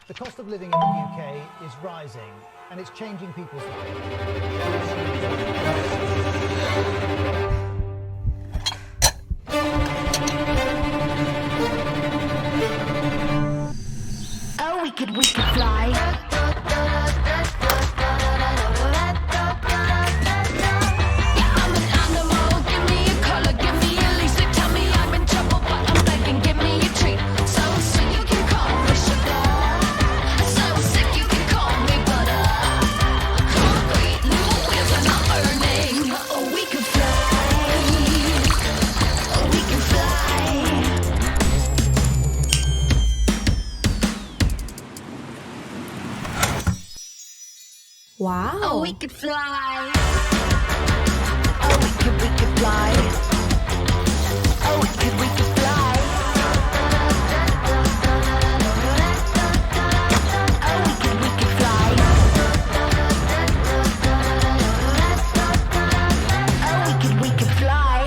The cost of living in the UK is rising, and it's changing people's lives. Oh, we could fly. I'm an animal, give me a color, give me a leash. They tell me I'm in trouble, but I'm begging, give me a treat. So sweet you can call me sugar, so sick you can call me butter. Concrete, new wheels are not burning. Oh, we can fly. Oh, we can fly. Wow. Oh, we could fly. Oh, we could fly. Oh, we could fly. Oh, we could fly. Oh, we could fly.